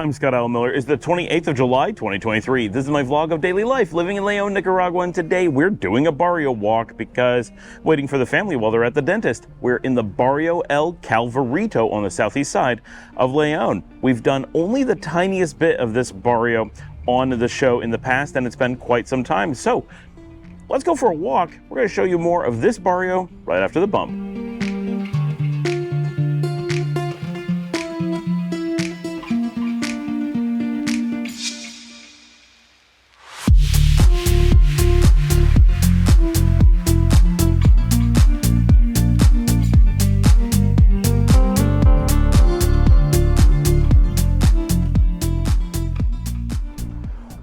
I'm Scott Al Miller. It's the 28th of July, 2023. This is my vlog of daily life living in León, Nicaragua, and today we're doing a barrio walk because waiting for the family while they're at the dentist. We're in the Barrio El Calvarito on the southeast side of León. We've done only the tiniest bit of this barrio on the show in the past, and it's been quite some time. So let's go for a walk. We're going to show you more of this barrio right after the bump.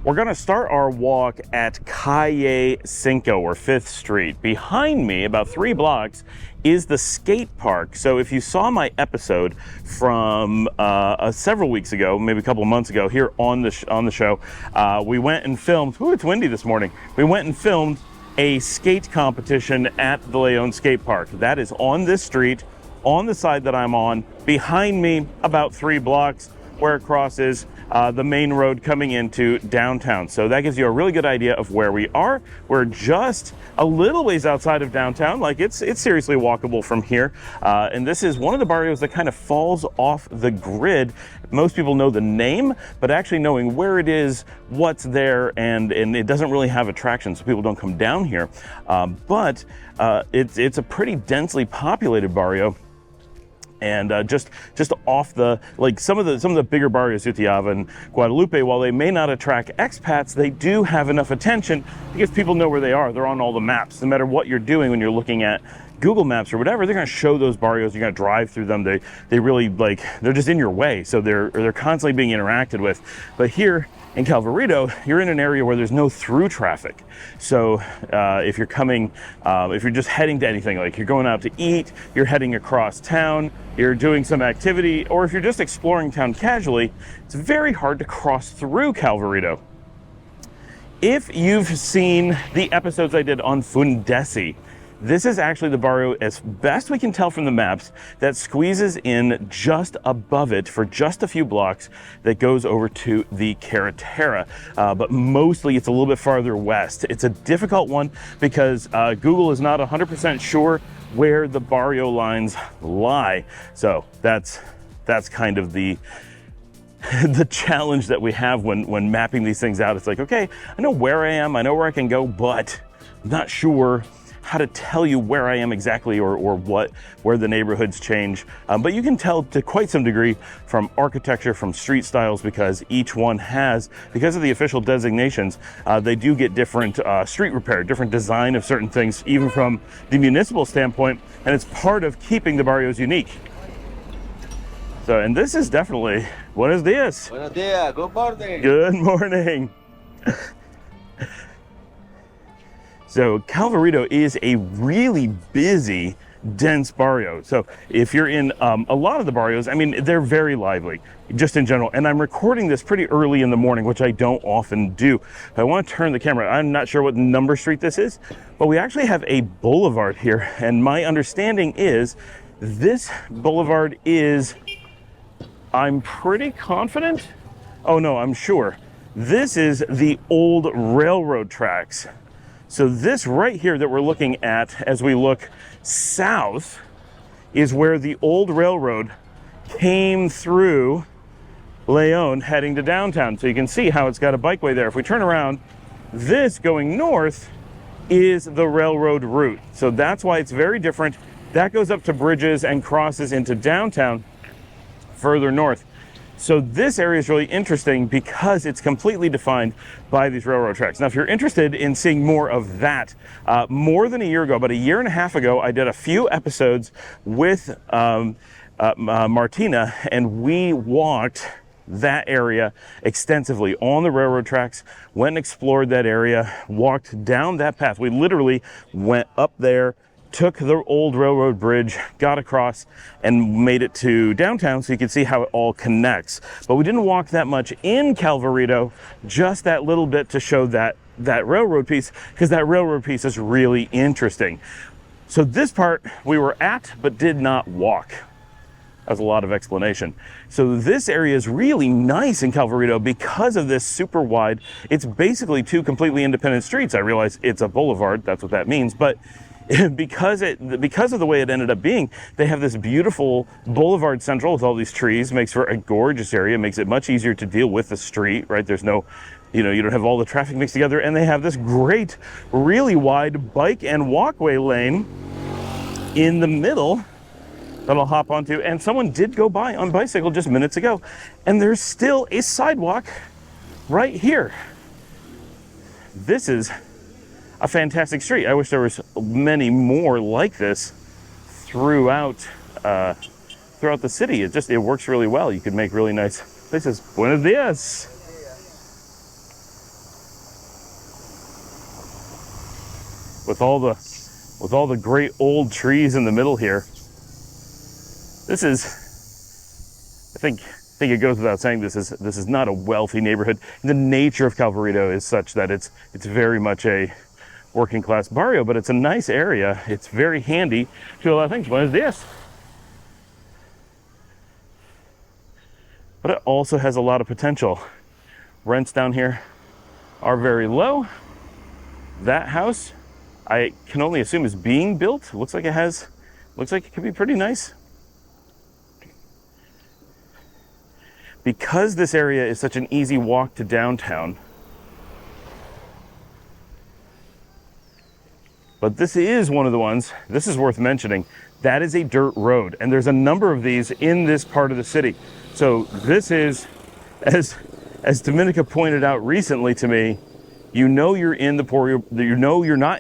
We're going to start our walk at Calle Cinco, or 5th Street. Behind me, about 3 blocks, is the skate park. So if you saw my episode from several weeks ago, maybe a couple of months ago, here on the show, we went and filmed. Ooh, it's windy this morning. We went and filmed a skate competition at the León skate park. That is on this street, on the side that I'm on. Behind me, about 3 blocks, where it crosses the main road coming into downtown. So that gives you a really good idea of where we are. We're just a little ways outside of downtown. Like it's seriously walkable from here. And this is one of the barrios that kind of falls off the grid. Most people know the name, but actually knowing where it is, what's there, and it doesn't really have attraction, so people don't come down here. But it's a pretty densely populated barrio. And just off the, like some of the bigger barrios, Utiaba and Guadalupe, while they may not attract expats, they do have enough attention because people know where they are. They're on all the maps. No matter what you're doing when you're looking at Google Maps or whatever, they're going to show those barrios. You're going to drive through them. They really, like, they're just in your way. So they're constantly being interacted with. But here in Calvarito, you're in an area where there's no through traffic. So if you're coming, if you're just heading to anything, like you're going out to eat, you're heading across town, you're doing some activity, or if you're just exploring town casually, it's very hard to cross through Calvarito. If you've seen the episodes I did on Fundesi, this is actually the barrio, as best we can tell from the maps, that squeezes in just above it for just a few blocks that goes over to the Carretera. But mostly it's a little bit farther west. It's a difficult one because Google is not 100% sure where the barrio lines lie. So that's kind of the challenge that we have when mapping these things out. It's like, okay, I know where I am, I know where I can go, but I'm not sure how to tell you where I am exactly or where the neighborhoods change. But you can tell to quite some degree from architecture, from street styles, because each one has, because of the official designations, they do get different street repair, different design of certain things, even from the municipal standpoint, and it's part of keeping the barrios unique. So, and this is definitely, buenos dias. Buenos dias, good morning. Good morning. So Calvarito is a really busy, dense barrio. So if you're in a lot of the barrios, I mean, they're very lively, just in general. And I'm recording this pretty early in the morning, which I don't often do. I want to turn the camera. I'm not sure what number street this is, but we actually have a boulevard here. And my understanding is this boulevard is, I'm pretty confident. Oh no, I'm sure. This is the old railroad tracks. So this right here that we're looking at as we look south is where the old railroad came through León heading to downtown. So you can see how it's got a bikeway there. If we turn around, this going north is the railroad route. So that's why it's very different. That goes up to Bridges and crosses into downtown further north. So this area is really interesting because it's completely defined by these railroad tracks. Now, if you're interested in seeing more of that, more than a year ago, about a year and a half ago, I did a few episodes with Martina, and we walked that area extensively on the railroad tracks, went and explored that area, walked down that path. We literally went up there, took the old railroad bridge, got across, and made it to downtown so you can see how it all connects. But we didn't walk that much in Calvarito, just that little bit to show that railroad piece, because that railroad piece is really interesting. So this part we were at, but did not walk. That's a lot of explanation. So this area is really nice in Calvarito because of this super wide, it's basically two completely independent streets. I realize it's a boulevard, that's what that means, but because of the way it ended up being, they have this beautiful boulevard central with all these trees, makes for a gorgeous area, makes it much easier to deal with the street, right? There's no, you don't have all the traffic mixed together, and they have this great, really wide bike and walkway lane in the middle that I'll hop onto. And someone did go by on bicycle just minutes ago, and there's still a sidewalk right here. This is a fantastic street. I wish there was many more like this throughout the city. It works really well. You could make really nice places. Buenos dias. With all the great old trees in the middle here. This is, I think it goes without saying, this is not a wealthy neighborhood. The nature of Calvarito is such that it's very much a working class barrio, but it's a nice area. It's very handy to do a lot of things. Buenos dias. But it also has a lot of potential. Rents down here are very low. That house, I can only assume, is being built. Looks like it could be pretty nice. Because this area is such an easy walk to downtown. But this is one of the ones, this is worth mentioning, that is a dirt road. And there's a number of these in this part of the city. So this is, as Dominica pointed out recently to me, you're not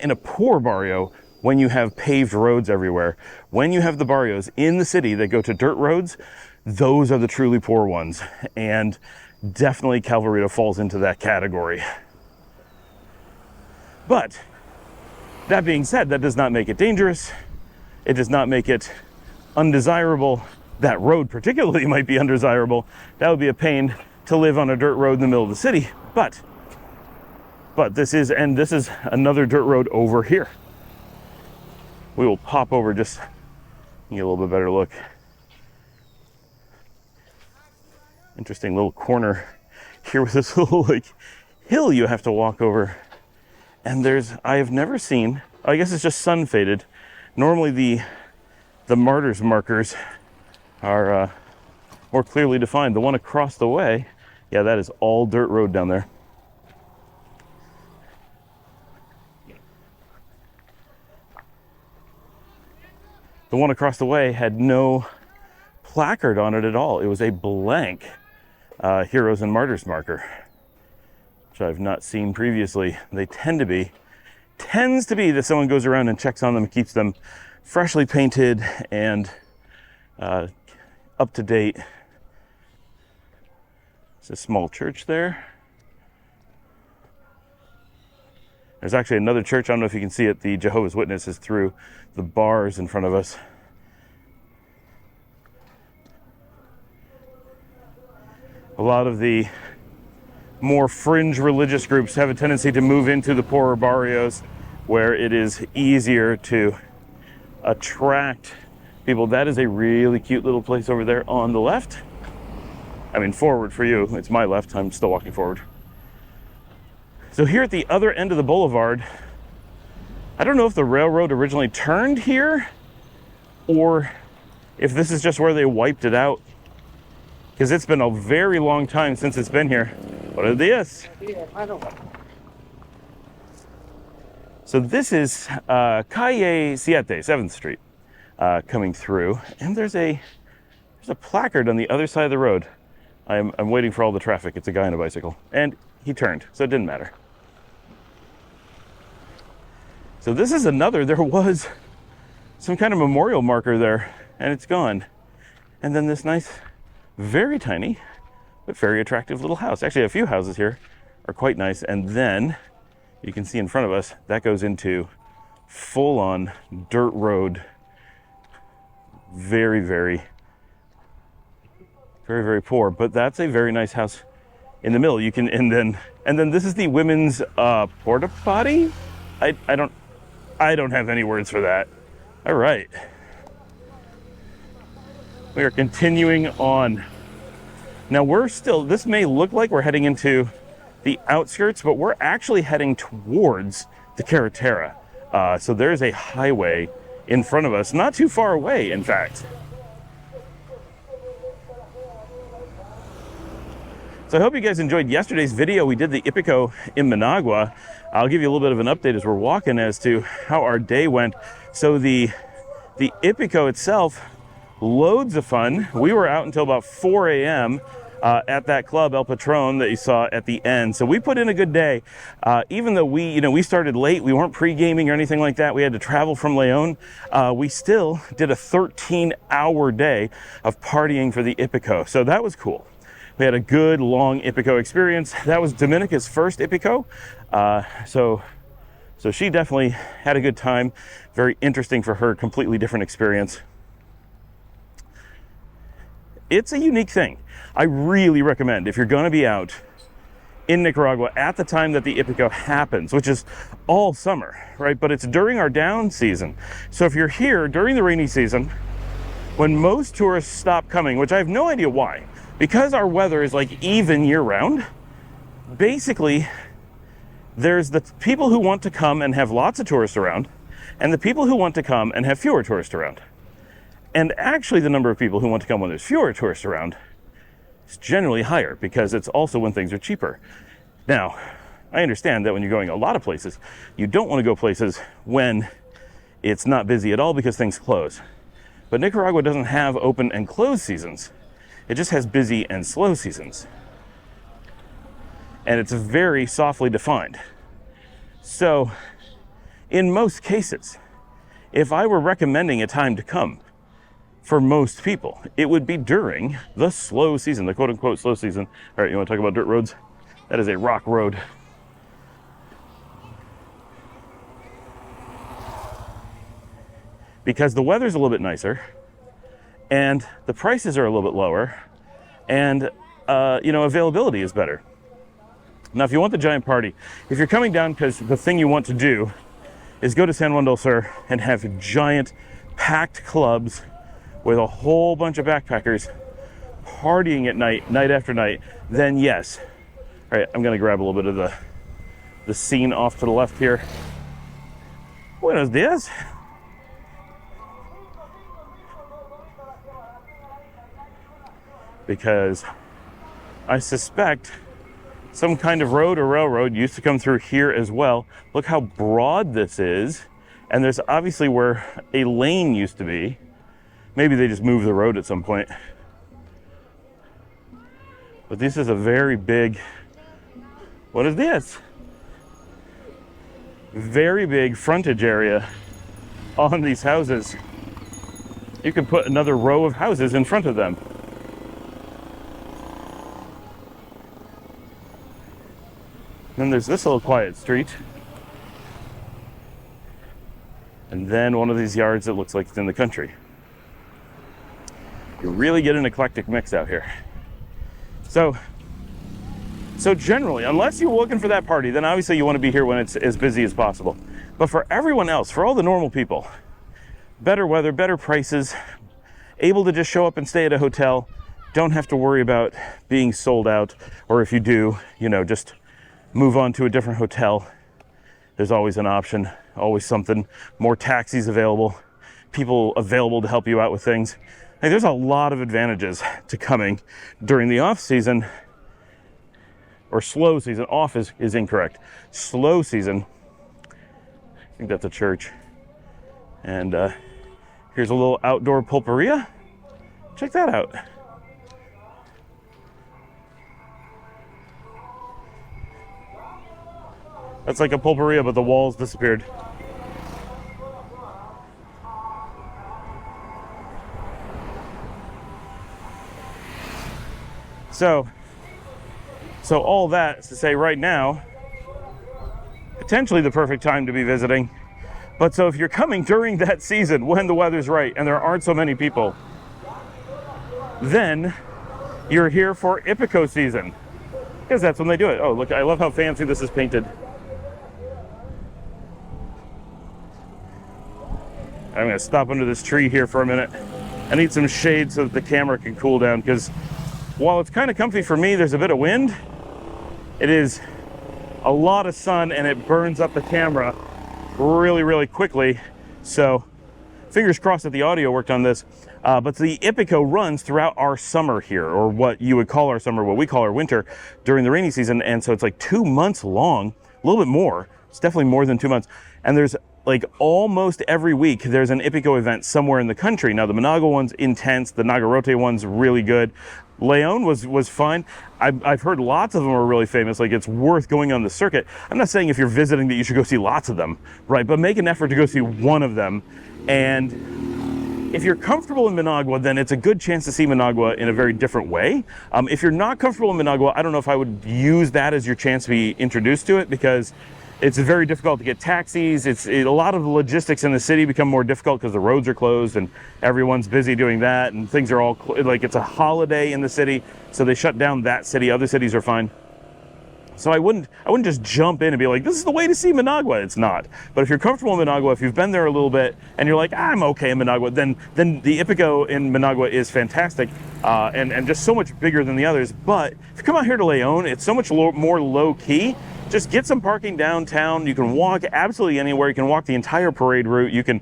in a poor barrio when you have paved roads everywhere. When you have the barrios in the city that go to dirt roads, those are the truly poor ones. And definitely Calvarito falls into that category. But that being said, that does not make it dangerous. It does not make it undesirable. That road particularly might be undesirable. That would be a pain to live on a dirt road in the middle of the city. But this is another dirt road over here. We will pop over just to get a little bit better look. Interesting little corner here with this little hill you have to walk over. And I have never seen, I guess it's just sun faded. Normally the martyrs markers are more clearly defined. The one across the way, yeah, that is all dirt road down there. The one across the way had no placard on it at all. It was a blank Heroes and Martyrs marker, which I've not seen previously. They tends to be that someone goes around and checks on them, keeps them freshly painted and up to date. It's a small church there. There's actually another church, I don't know if you can see it, the Jehovah's Witnesses through the bars in front of us. A lot of the more fringe religious groups have a tendency to move into the poorer barrios where it is easier to attract people. That is a really cute little place over there on the left. I mean, forward for you. It's my left. I'm still walking forward. So here at the other end of the boulevard, I don't know if the railroad originally turned here or if this is just where they wiped it out, because it's been a very long time since it's been here. Buenos dias. So this is Calle 7th Street coming through, and there's a placard on the other side of the road. I'm waiting for all the traffic. It's a guy on a bicycle, and he turned, so it didn't matter. So this is there was some kind of memorial marker there, and it's gone. And then this nice, very tiny, but very attractive little house. Actually, a few houses here are quite nice. And then you can see in front of us, that goes into full-on dirt road. Very, very, very, very poor. But that's a very nice house in the middle. You can, and then this is the women's porta potty. I don't have any words for that. All right. We are continuing on. Now this may look like we're heading into the outskirts, but we're actually heading towards the Carretera. So there's a highway in front of us, not too far away, in fact. So I hope you guys enjoyed yesterday's video. We did the Ipico in Managua. I'll give you a little bit of an update as we're walking as to how our day went. So the Ipico itself, loads of fun. We were out until about 4 a.m. At that club, El Patron, that you saw at the end. So we put in a good day. Even though we started late, we weren't pre-gaming or anything like that. We had to travel from León. We still did a 13-hour day of partying for the Ipico. So that was cool. We had a good, long Ipico experience. That was Dominica's first Ipico. So she definitely had a good time. Very interesting for her, completely different experience. It's a unique thing. I really recommend, if you're going to be out in Nicaragua at the time that the Ipico happens, which is all summer, right? But it's during our down season. So if you're here during the rainy season, when most tourists stop coming, which I have no idea why, because our weather is like even year round, basically there's the people who want to come and have lots of tourists around, and the people who want to come and have fewer tourists around. And actually the number of people who want to come when there's fewer tourists around is generally higher, because it's also when things are cheaper. Now, I understand that when you're going a lot of places, you don't want to go places when it's not busy at all because things close. But Nicaragua doesn't have open and closed seasons. It just has busy and slow seasons. And it's very softly defined. So, in most cases, if I were recommending a time to come, for most people, it would be during the slow season, the quote-unquote slow season. All right, you want to talk about dirt roads? That is a rock road. Because the weather's a little bit nicer, and the prices are a little bit lower, and availability is better. Now, if you want the giant party, if you're coming down because the thing you want to do is go to San Juan del Sur and have giant packed clubs with a whole bunch of backpackers partying at night after night, then yes. All right, I'm gonna grab a little bit of the scene off to the left here. Buenos dias. Because I suspect some kind of road or railroad used to come through here as well. Look how broad this is. And there's obviously where a lane used to be. Maybe they just moved the road at some point. But this is a very big, what is this? Very big frontage area on these houses. You could put another row of houses in front of them. Then there's this little quiet street. And then one of these yards that looks like it's in the country. You really get an eclectic mix out here. So generally, unless you're looking for that party, then obviously you want to be here when it's as busy as possible. But for everyone else, for all the normal people, better weather, better prices, able to just show up and stay at a hotel, don't have to worry about being sold out, or if you do, just move on to a different hotel. There's always an option, always something. More taxis available, people available to help you out with things. Hey, there's a lot of advantages to coming during the off season, or slow season. Off is incorrect. Slow season. I think that's a church. And here's a little outdoor pulperia. Check that out. That's like a pulperia, but the walls disappeared. So all that is to say, right now, potentially the perfect time to be visiting. But so if you're coming during that season when the weather's right and there aren't so many people, then you're here for Ipico season, because that's when they do it. Oh, look, I love how fancy this is painted. I'm gonna stop under this tree here for a minute. I need some shade so that the camera can cool down, because while it's kind of comfy for me, there's a bit of wind. It is a lot of sun and it burns up the camera really, really quickly. So fingers crossed that the audio worked on this. But the Ipico runs throughout our summer here, or what you would call our summer, what we call our winter, during the rainy season. And so it's like 2 months long, a little bit more. It's definitely more than 2 months. And there's like almost every week, there's an Ipico event somewhere in the country. Now the Managua one's intense, the Nagarote one's really good. León was fine. I've heard lots of them are really famous, like it's worth going on the circuit. I'm not saying if you're visiting that you should go see lots of them, right? But make an effort to go see one of them. And if you're comfortable in Managua, then it's a good chance to see Managua in a very different way. If you're not comfortable in Managua, I don't know if I would use that as your chance to be introduced to it, because it's very difficult to get taxis. A lot of the logistics in the city become more difficult because the roads are closed and everyone's busy doing that, and things are all like it's a holiday in the city, so they shut down that city. Other cities are fine. So I wouldn't just jump in and be like, this is the way to see Managua. It's not. But if you're comfortable in Managua, if you've been there a little bit and you're like, I'm okay in Managua, then the Ipico in Managua is fantastic and just so much bigger than the others. But if you come out here to León, it's so much more low key. Just get some parking downtown. You can walk absolutely anywhere. You can walk the entire parade route. You can,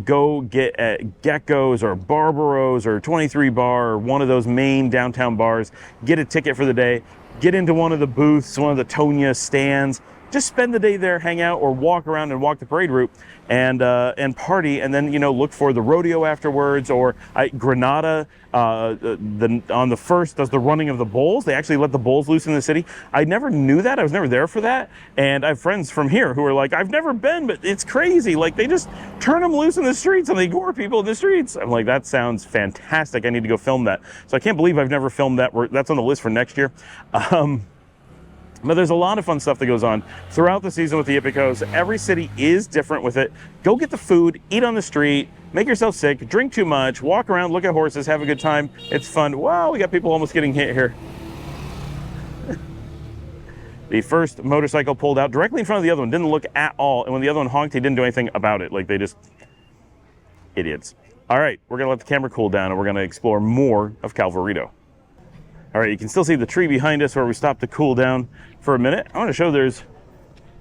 go get at Gecko's or Barbaro's or 23 Bar or one of those main downtown bars. Get a ticket for the day. Get into one of the booths, one of the Tonya stands. Just spend the day there, hang out, or walk around and walk the parade route and party, and then look for the rodeo afterwards. Or Granada on the first does the running of the bulls. They actually let the bulls loose in the city. I never knew that. I was never there for that. And I have friends from here who are like, I've never been, but it's crazy. Like they just turn them loose in the streets and they gore people in the streets. I'm like, that sounds fantastic. I need to go film that. So I can't believe I've never filmed that. That's on the list for next year. But there's a lot of fun stuff that goes on throughout the season with the Ipicos. Every city is different with it. Go get the food, eat on the street, make yourself sick, drink too much, walk around, look at horses, have a good time. It's fun. Wow, we got people almost getting hit here. The first motorcycle pulled out directly in front of the other one, didn't look at all. And when the other one honked, he didn't do anything about it. Like they just, idiots. All right, we're gonna let the camera cool down and we're gonna explore more of Calvarito. All right, you can still see the tree behind us where we stopped to cool down for a minute. I want to show there's,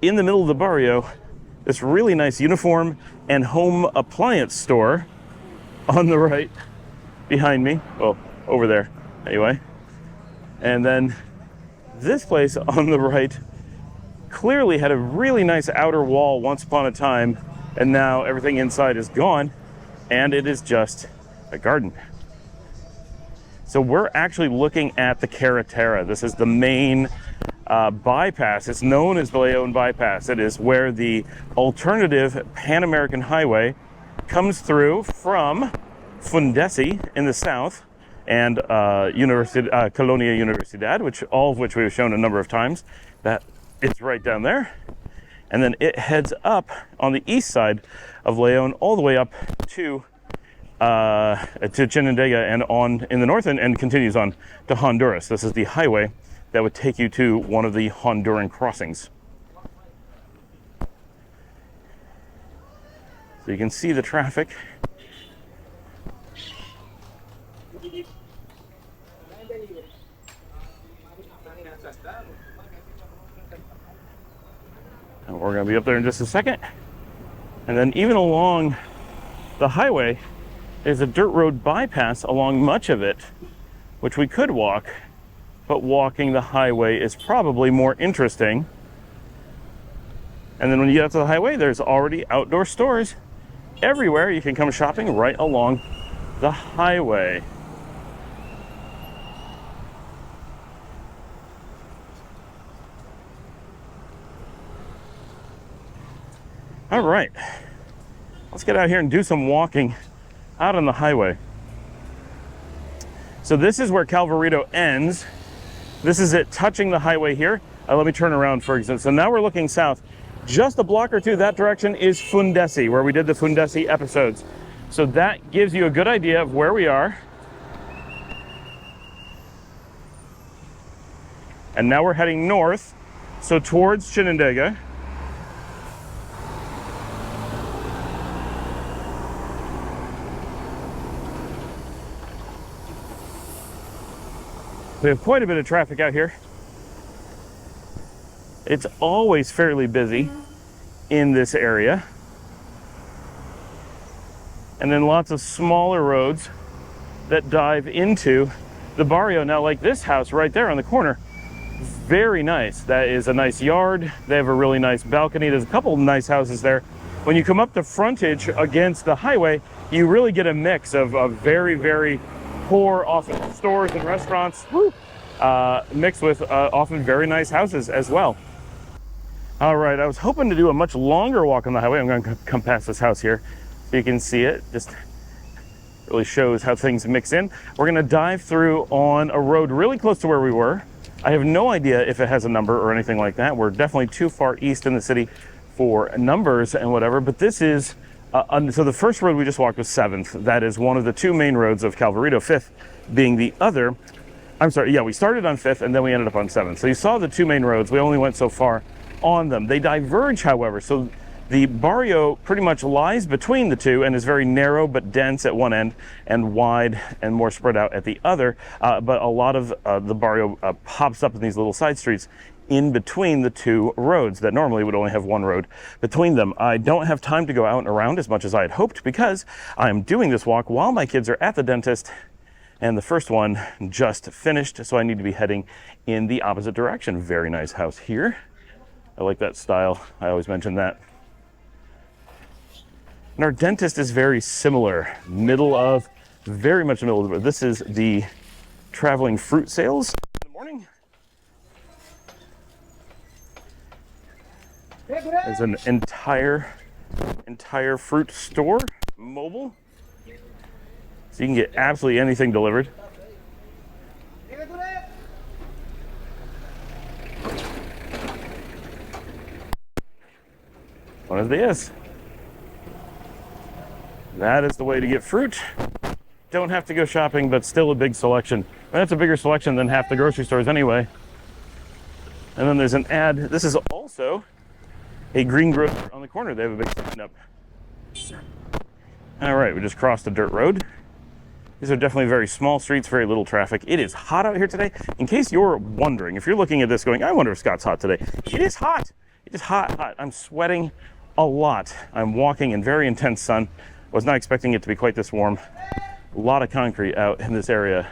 in the middle of the barrio, this really nice uniform and home appliance store on the right behind me. Well, over there, anyway. And then this place on the right clearly had a really nice outer wall once upon a time, and now everything inside is gone, and it is just a garden. So we're actually looking at the Carretera. This is the main bypass. It's known as the León Bypass. It is where the alternative Pan-American Highway comes through from Fundesi in the south and Colonia Universidad, all of which we've shown a number of times. That it's right down there. And then it heads up on the east side of León all the way up to Chinandega and on in the north and continues on to Honduras. This is the highway that would take you to one of the Honduran crossings. So you can see the traffic. And we're going to be up there in just a second. And then even along the highway, there's a dirt road bypass along much of it, which we could walk, but walking the highway is probably more interesting. And then when you get up to the highway, there's already outdoor stores everywhere. You can come shopping right along the highway. All right, let's get out here and do some walking out on the highway. So this is where Calvarito ends. This is it touching the highway here. Let me turn around for example. So now we're looking south. Just a block or two that direction is Fundesi, where we did the Fundesi episodes. So that gives you a good idea of where we are. And now we're heading north, so towards Chinandega. We have quite a bit of traffic out here. It's always fairly busy in this area. And then lots of smaller roads that dive into the barrio. Now, like this house right there on the corner, very nice. That is a nice yard. They have a really nice balcony. There's a couple of nice houses there. When you come up the frontage against the highway, you really get a mix of very, very poor, often stores and restaurants, mixed with often very nice houses as well. All right, I was hoping to do a much longer walk on the highway. I'm going to come past this house here so you can see it. Just really shows how things mix in. We're going to dive through on a road really close to where we were. I have no idea if it has a number or anything like that. We're definitely too far east in the city for numbers and whatever, but this is, so the first road we just walked was 7th. That is one of the two main roads of Calvarito, 5th being the other. I'm sorry, yeah, we started on 5th and then we ended up on 7th. So you saw the two main roads. We only went so far on them. They diverge, however. So the barrio pretty much lies between the two and is very narrow but dense at one end and wide and more spread out at the other. But a lot of the barrio pops up in these little side streets in between the two roads that normally would only have one road between them. I don't have time to go out and around as much as I had hoped because I'm doing this walk while my kids are at the dentist and the first one just finished, so I need to be heading in the opposite direction. Very nice house here. I like that style. I always mention that. And our dentist is very similar, very much middle of the road. This is the traveling fruit sales in the morning. There's an entire fruit store, mobile. So you can get absolutely anything delivered. Buenos dias. That is the way to get fruit. Don't have to go shopping, but still a big selection. And that's a bigger selection than half the grocery stores anyway. And then there's an ad. This is also a green grocer on the corner. They have a big sign up. All right, we just crossed a dirt road. These are definitely very small streets, very little traffic. It is hot out here today. In case you're wondering, if you're looking at this going, I wonder if Scott's hot today. It is hot. It is hot. I'm sweating a lot. I'm walking in very intense sun. Was not expecting it to be quite this warm. A lot of concrete out in this area.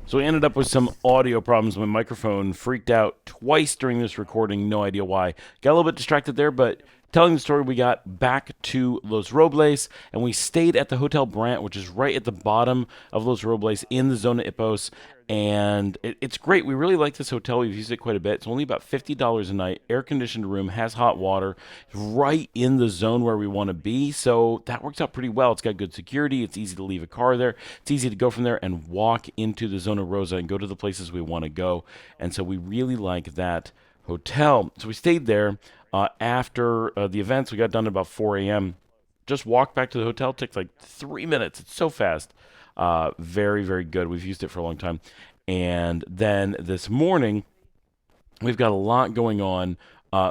So we ended up with some audio problems. My microphone freaked out twice during this recording. No idea why. Got a little bit distracted there, but telling the story, we got back to Los Robles, and we stayed at the Hotel Brant, which is right at the bottom of Los Robles in the Zona Ipos. And it's great. We really like this hotel. We've used it quite a bit. It's only about $50 a night. Air-conditioned room, has hot water, right in the zone where we want to be. So that works out pretty well. It's got good security. It's easy to leave a car there. It's easy to go from there and walk into the Zona Rosa and go to the places we want to go. And so we really like that hotel. So we stayed there after the events. We got done at about 4 a.m. Just walked back to the hotel. It takes like 3 minutes. It's so fast. Very, very good. We've used it for a long time. And then this morning, we've got a lot going on.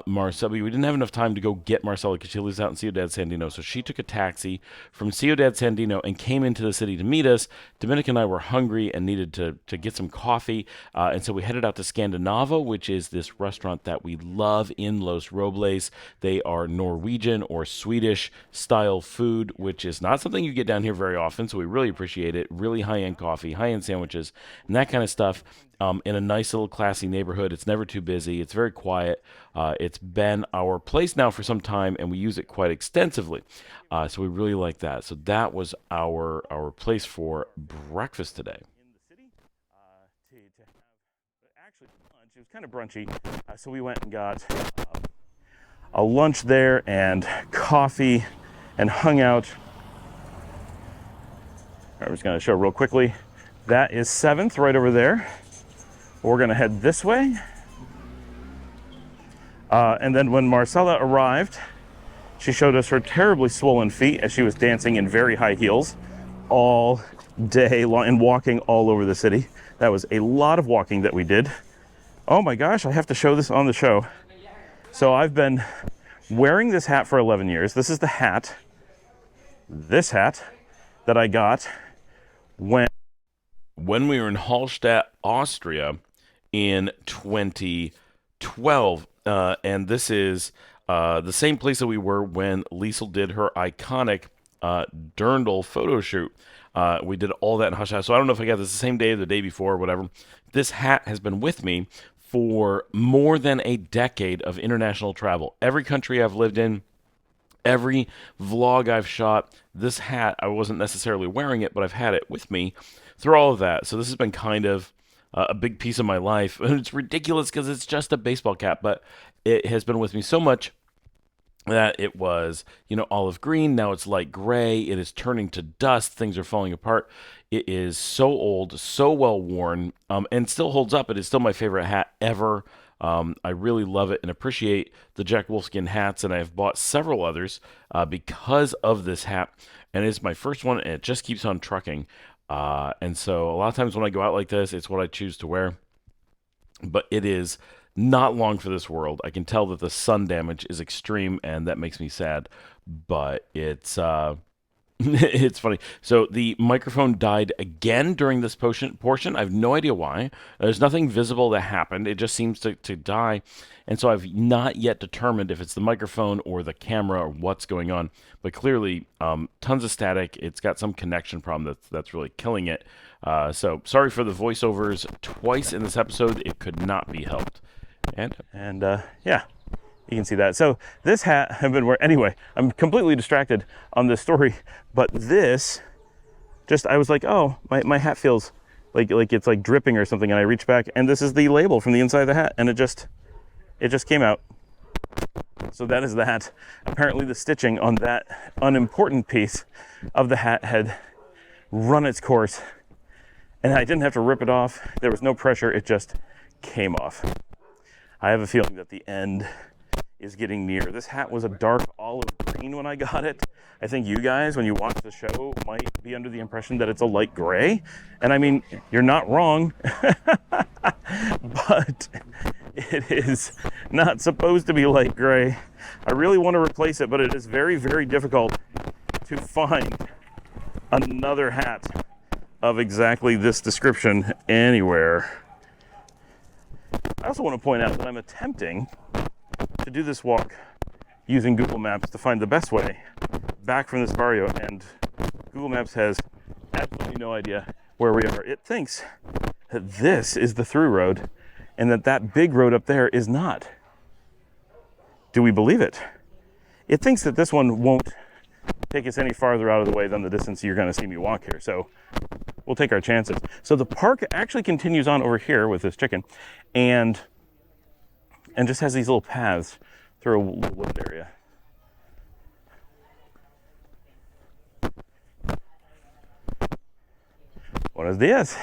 Marcella, we didn't have enough time to go get Marcella because she lives out in Ciudad Sandino. So she took a taxi from Ciudad Sandino and came into the city to meet us. Dominic and I were hungry and needed to get some coffee. And so we headed out to Scandinava, which is this restaurant that we love in Los Robles. They are Norwegian or Swedish style food, which is not something you get down here very often. So we really appreciate it. Really high-end coffee, high-end sandwiches, and that kind of stuff. In a nice little classy neighborhood. It's never too busy. It's very quiet. It's been our place now for some time, and we use it quite extensively. So we really like that. So that was our place for breakfast today. In the city, to have actually lunch. It was kind of brunchy, so we went and got a lunch there and coffee and hung out. I'm just going to show real quickly. That is 7th right over there. We're going to head this way. And then when Marcella arrived, she showed us her terribly swollen feet as she was dancing in very high heels all day long and walking all over the city. That was a lot of walking that we did. Oh my gosh, I have to show this on the show. So I've been wearing this hat for 11 years. This is the hat, this hat, that I got when when we were in Hallstatt, Austria in 2012. And this is the same place that we were when Liesel did her iconic Dirndl photo shoot. We did all that in Hallstatt. So I don't know if I got this the same day or the day before or whatever. This hat has been with me for more than a decade of international travel. Every country I've lived in, every vlog I've shot, this hat, I wasn't necessarily wearing it, but I've had it with me through all of that. So this has been kind of a big piece of my life. And it's ridiculous because it's just a baseball cap, but it has been with me so much that it was, olive green. Now it's light gray. It is turning to dust. Things are falling apart. It is so old, so well worn, and still holds up. It is still my favorite hat ever. I really love it and appreciate the Jack Wolfskin hats, and I've bought several others because of this hat. And it's my first one, and it just keeps on trucking. And so a lot of times when I go out like this, it's what I choose to wear. But it is not long for this world. I can tell that the sun damage is extreme, and that makes me sad. But it's it's funny. So the microphone died again during this portion. I have no idea why. There's nothing visible that happened. It just seems to die. And so I've not yet determined if it's the microphone or the camera or what's going on. But clearly, tons of static. It's got some connection problem that's really killing it. So sorry for the voiceovers twice in this episode. It could not be helped. And yeah. You can see that. So this hat I've been wearing, anyway, I'm completely distracted on this story, but this, I was like, oh, my hat feels like it's like dripping or something, and I reach back, and this is the label from the inside of the hat, and it just came out. So that is the hat. Apparently the stitching on that unimportant piece of the hat had run its course, and I didn't have to rip it off. There was no pressure, it just came off. I have a feeling that the end is getting near. This hat was a dark olive green when I got it. I think you guys, when you watch the show, might be under the impression that it's a light gray. And I mean, you're not wrong, but it is not supposed to be light gray. I really want to replace it, but it is very, very difficult to find another hat of exactly this description anywhere. I also want to point out that I'm attempting to do this walk using Google Maps to find the best way back from this barrio, and Google Maps has absolutely no idea where we are. It thinks that this is the through road and that big road up there is not. Do we believe it? It thinks that this one won't take us any farther out of the way than the distance you're going to see me walk here, so we'll take our chances. So the park actually continues on over here with this chicken, and just has these little paths through a wooded area. Buenos días.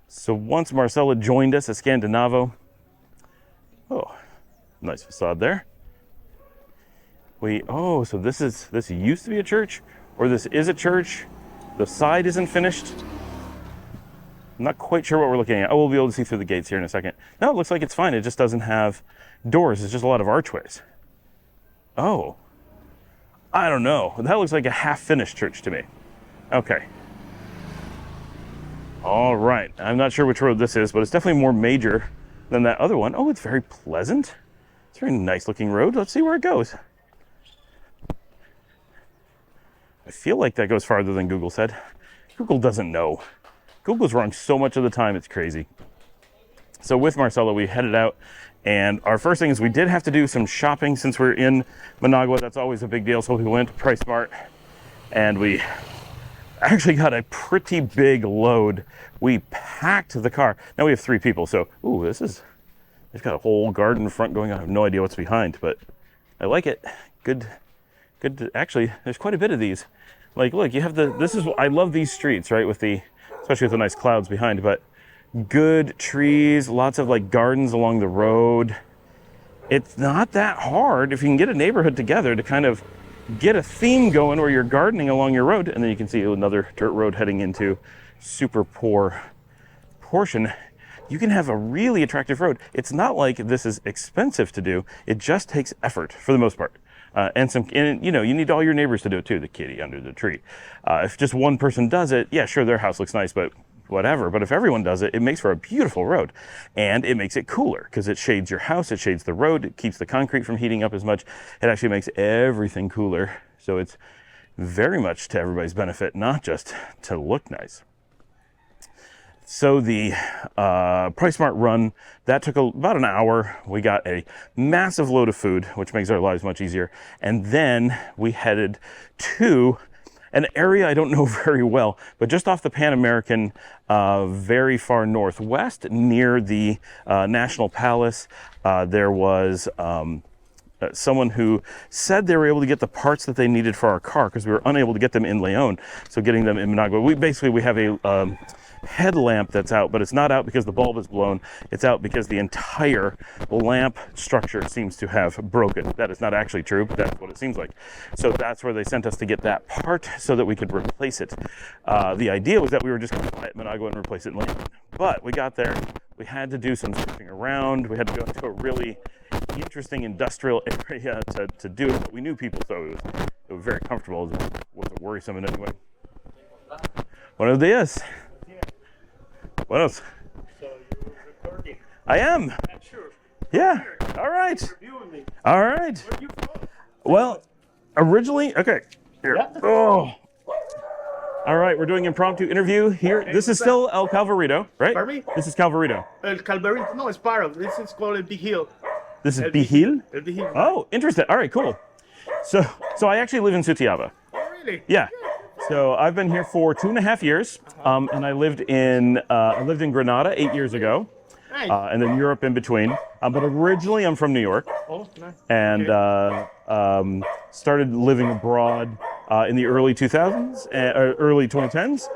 So once Marcella joined us at Scandinavo. Oh, nice facade there. So this used to be a church, or this is a church. The side isn't finished. I'm not quite sure what we're looking at. Oh, we'll be able to see through the gates here in a second. No, it looks like it's fine. It just doesn't have doors. It's just a lot of archways. Oh, I don't know. That looks like a half-finished church to me. Okay. All right. I'm not sure which road this is, but it's definitely more major than that other one. Oh, it's very pleasant. It's a very nice-looking road. Let's see where it goes. I feel like that goes farther than Google said. Google doesn't know. Google's wrong so much of the time, it's crazy. So with Marcella, we headed out, and our first thing is we did have to do some shopping since we're in Managua. That's always a big deal, so we went to PriceSmart, and we actually got a pretty big load. We packed the car. Now we have 3 people, so, they've got a whole garden front going on. I have no idea what's behind, but I like it. Good. Actually, there's quite a bit of these. Like, look, you have I love these streets, right, especially with the nice clouds behind, but good trees, lots of like gardens along the road. It's not that hard if you can get a neighborhood together to kind of get a theme going where you're gardening along your road, and then you can see another dirt road heading into super poor portion. You can have a really attractive road. It's not like this is expensive to do. It just takes effort for the most part. And you know, you need all your neighbors to do it too, the kitty under the tree. If just one person does it, yeah, sure, their house looks nice, but whatever. But if everyone does it, it makes for a beautiful road, and it makes it cooler because it shades your house, it shades the road, it keeps the concrete from heating up as much. It actually makes everything cooler. So it's very much to everybody's benefit, not just to look nice. So the PriceSmart run, that took about an hour. We got a massive load of food, which makes our lives much easier. And then we headed to an area I don't know very well, but just off the Pan American, very far northwest, near the National Palace, there was someone who said they were able to get the parts that they needed for our car because we were unable to get them in León. So getting them in Managua, we have a headlamp that's out, but it's not out because the bulb is blown. It's out because the entire lamp structure seems to have broken. That is not actually true, but that's what it seems like. So that's where they sent us to get that part so that we could replace it. The idea was that we were just going to buy it in Managua and replace it in León. But we got there, we had to do some surfing around. We had to go into a really interesting industrial area to do it. But we knew people, so it was very comfortable. It wasn't worrisome in any way. Buenos dias. What else? So you're recording? I am. Sure. Yeah. All right. Interviewing me. All right. Where are you from? Well, originally, okay. Here. Yeah. Oh. All right, we're doing impromptu interview here. This is still El Calvarito, right? Pardon me? This is Calvarito. El Calvarito, no, it's part of. This is called El Vigil. This is Bihil? El Vigil. Oh, interesting. All right, cool. So I actually live in Sutiaba. Oh, really? Yeah. So I've been here for 2.5 years, and I lived in Granada 8 years ago, Nice. and then Europe in between. But originally I'm from New York, Oh, nice. and started living abroad in the early 2000s, early 2010s.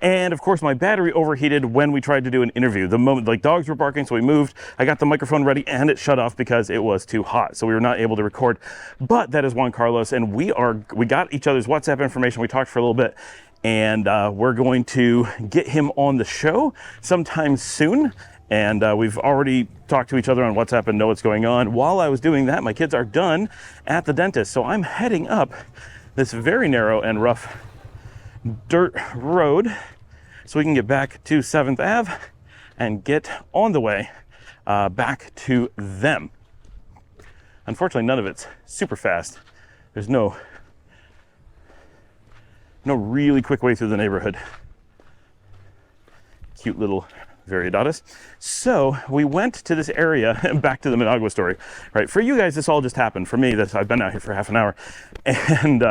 And of course, my battery overheated when we tried to do an interview. The moment, like, dogs were barking, so we moved. I got the microphone ready, and it shut off because it was too hot. So we were not able to record. But that is Juan Carlos, and we got each other's WhatsApp information. We talked for a little bit, and we're going to get him on the show sometime soon. And we've already talked to each other on WhatsApp and know what's going on. While I was doing that, my kids are done at the dentist. So I'm heading up this very narrow and rough dirt road so we can get back to 7th Ave and get on the way back to them. Unfortunately, none of it's super fast. There's no really quick way through the neighborhood. Cute little Variedatas. So we went to this area, and back to the Managua story. Right, for you guys, this all just happened. For me, I've been out here for half an hour, and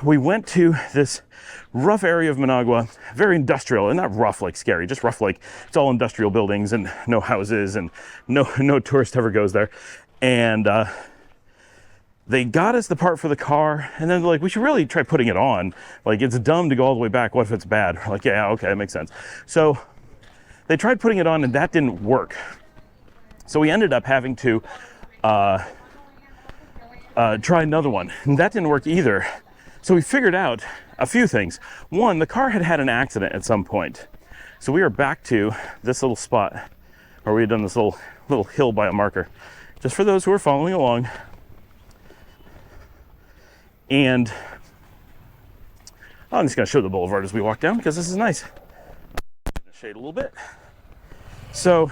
we went to this rough area of Managua, very industrial, and not rough like scary, just rough like it's all industrial buildings and no houses, and no tourist ever goes there. And they got us the part for the car, and then like, we should really try putting it on. Like, it's dumb to go all the way back. What if it's bad? We're like, yeah, okay, that makes sense. So they tried putting it on, and that didn't work. So we ended up having to try another one, and that didn't work either. So we figured out a few things. One, the car had an accident at some point. So we are back to this little spot where we had done this little hill by a marker. Just for those who are following along. And I'm just gonna show the boulevard as we walk down because this is nice. Shade a little bit. So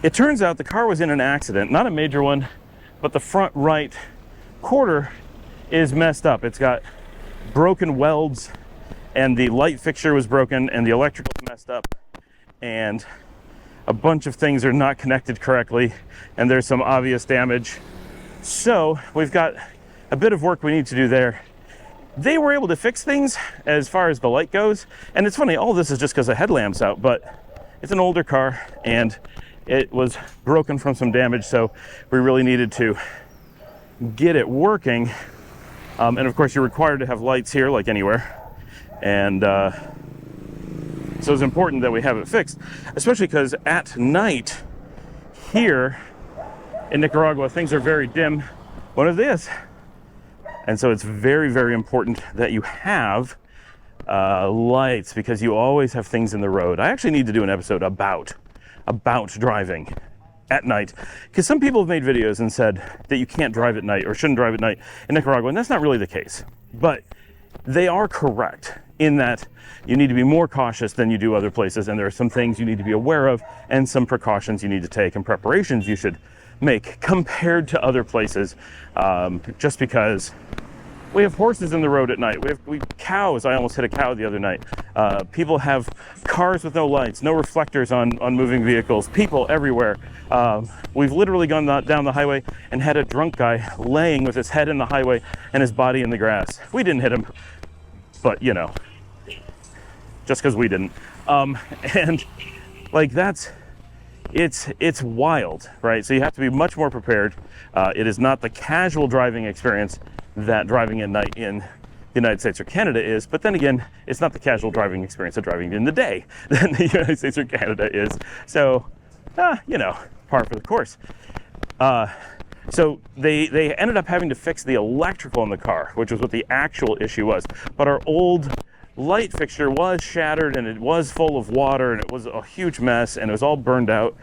it turns out the car was in an accident, not a major one, but the front right quarter is messed up. It's got broken welds, and the light fixture was broken, and the electrical is messed up, and a bunch of things are not connected correctly, and there's some obvious damage. So we've got a bit of work we need to do there. They were able to fix things as far as the light goes, and it's funny, all this is just because the headlamp's out, but it's an older car and it was broken from some damage, so we really needed to get it working. And of course, you're required to have lights here like anywhere, and so it's important that we have it fixed, especially because at night here in Nicaragua things are very dim. What is this? And so it's very, very important that you have lights, because you always have things in the road. I actually need to do an episode about driving at night, because some people have made videos and said that you can't drive at night or shouldn't drive at night in Nicaragua, and that's not really the case. But they are correct in that you need to be more cautious than you do other places, and there are some things you need to be aware of and some precautions you need to take and preparations you should make compared to other places, just because we have horses in the road at night. We have cows. I almost hit a cow the other night. People have cars with no lights, no reflectors on moving vehicles, people everywhere. We've literally gone down the highway and had a drunk guy laying with his head in the highway and his body in the grass. We didn't hit him, but you know, just because we didn't. And like it's wild, right? So you have to be much more prepared. It is not the casual driving experience that driving at night in the United States or Canada is, but then again, it's not the casual driving experience of driving in the day than the United States or Canada is. So, you know, par for the course. So they ended up having to fix the electrical in the car, which was what the actual issue was. But our old light fixture was shattered and it was full of water and it was a huge mess and it was all burned out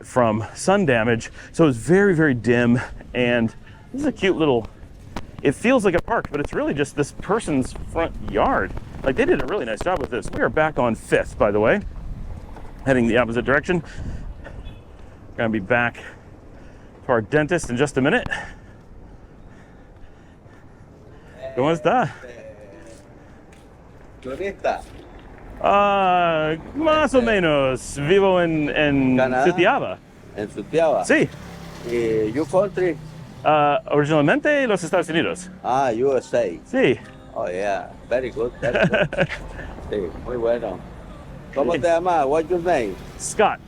from sun damage. So it was very, very dim, and this is a cute little, it feels like a park, but it's really just this person's front yard. Like, they did a really nice job with this. We are back on 5th, by the way, heading the opposite direction. Gonna be back to our dentist in just a minute. ¿Cómo está? Turista. Más o menos. Vivo en Sutiaba. En Sutiaba. Sí. You country? Originalmente los Estados Unidos. Ah, USA. Sí. Oh, yeah. Very good. Very good. Sí, muy bueno. ¿Cómo te llamas? What's your name? Scott.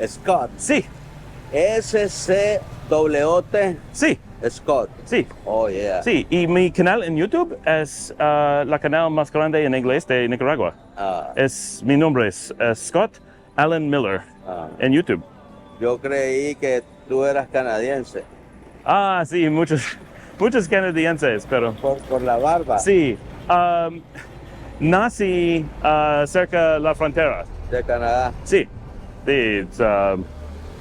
Scott. Sí. S-C-W-T. Sí. Scott. Sí. Oh, yeah. Sí. Y mi canal en YouTube es la canal más grande en inglés de Nicaragua. Mi nombre es Scott Allen Miller en YouTube. Yo creí que tú eras canadiense. Ah, sí, muchos canadienses, pero... Por la barba. Sí. Nací cerca de la frontera. De Canadá. Sí. Sí, es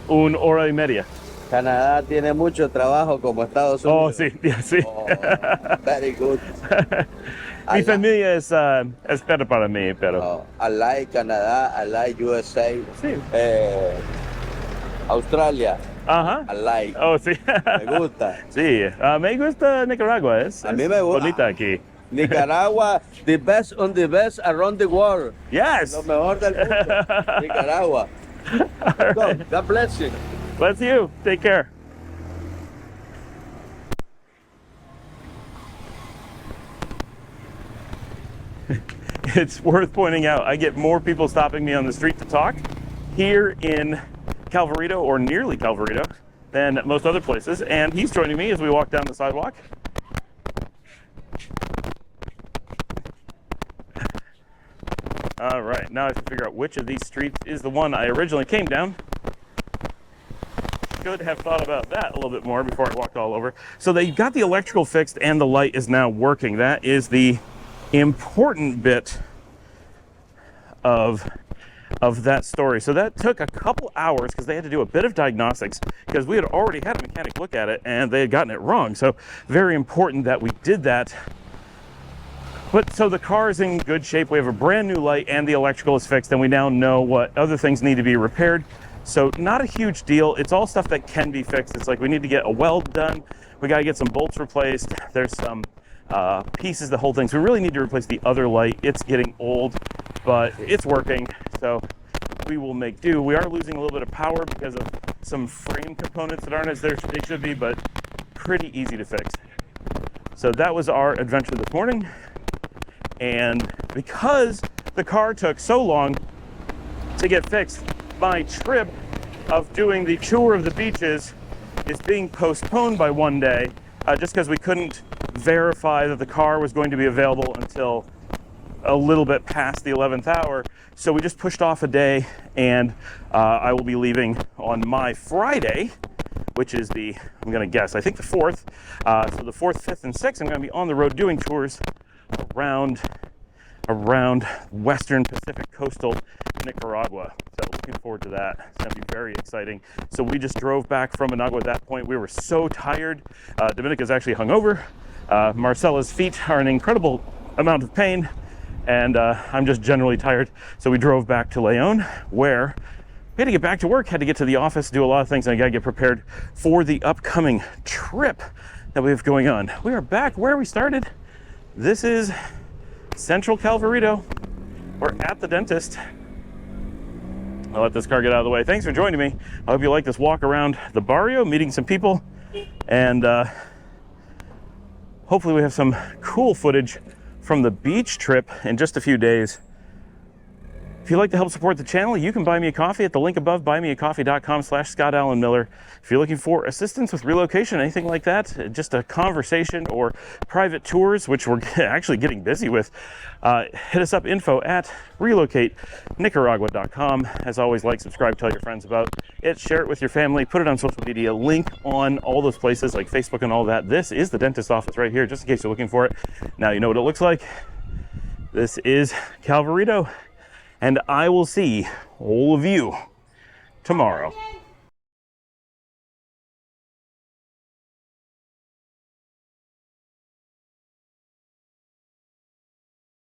1 hora y media. Canadá tiene mucho trabajo como Estados Unidos. Oh, sí, sí. Oh, very good. Mi familia es espera para mí, pero... Oh, I like Canadá, I like USA. Sí. Australia. Ajá. I like. Oh, sí. Me gusta. Sí, me gusta Nicaragua, A mí me gusta. bonita aquí. Nicaragua, the best around the world. Yes. Lo mejor del mundo. Nicaragua. Right. So, God bless you. Bless you. Take care. It's worth pointing out, I get more people stopping me on the street to talk here in Calvarito, or nearly Calvarito, than most other places. And he's joining me as we walk down the sidewalk. All right, now I have to figure out which of these streets is the one I originally came down. Should have thought about that a little bit more before I walked all over. So they got the electrical fixed and the light is now working. That is the important bit of that story. So that took a couple hours because they had to do a bit of diagnostics because we had already had a mechanic look at it and they had gotten it wrong. So very important that we did that. But so the car is in good shape. We have a brand new light and the electrical is fixed, and we now know what other things need to be repaired. So not a huge deal. It's all stuff that can be fixed. It's like we need to get a weld done. We got to get some bolts replaced. There's some pieces that hold things. We really need to replace the other light. It's getting old, but it's working. So we will make do. We are losing a little bit of power because of some frame components that aren't as they should be, but pretty easy to fix. So that was our adventure this morning. And because the car took so long to get fixed, my trip of doing the tour of the beaches is being postponed by one day, just because we couldn't verify that the car was going to be available until a little bit past the 11th hour. So we just pushed off a day, and I will be leaving on my Friday, which is the, I'm going to guess, I think the 4th. So the 4th, 5th, and 6th, I'm going to be on the road doing tours around western Pacific coastal Nicaragua. So looking forward to that. It's going to be very exciting. So we just drove back from Managua at that point. We were so tired. Dominica's actually hungover. Marcella's feet are in an incredible amount of pain, and I'm just generally tired. So we drove back to León, where we had to get back to work, had to get to the office, do a lot of things, and I got to get prepared for the upcoming trip that we have going on. We are back where we started. This is Central Calvarito. We're at the dentist. I'll let this car get out of the way. Thanks for joining me. I hope you like this walk around the barrio, meeting some people, and hopefully we have some cool footage from the beach trip in just a few days. If you'd like to help support the channel, you can buy me a coffee at the link above, buymeacoffee.com/ScottAllenMiller. If you're looking for assistance with relocation, anything like that, just a conversation or private tours, which we're actually getting busy with, hit us up, info@relocatenicaragua.com. As always, like, subscribe, tell your friends about it, share it with your family, put it on social media, link on all those places like Facebook and all that. This is the dentist office right here, just in case you're looking for it. Now you know what it looks like. This is Calvarito. And I will see all of you tomorrow.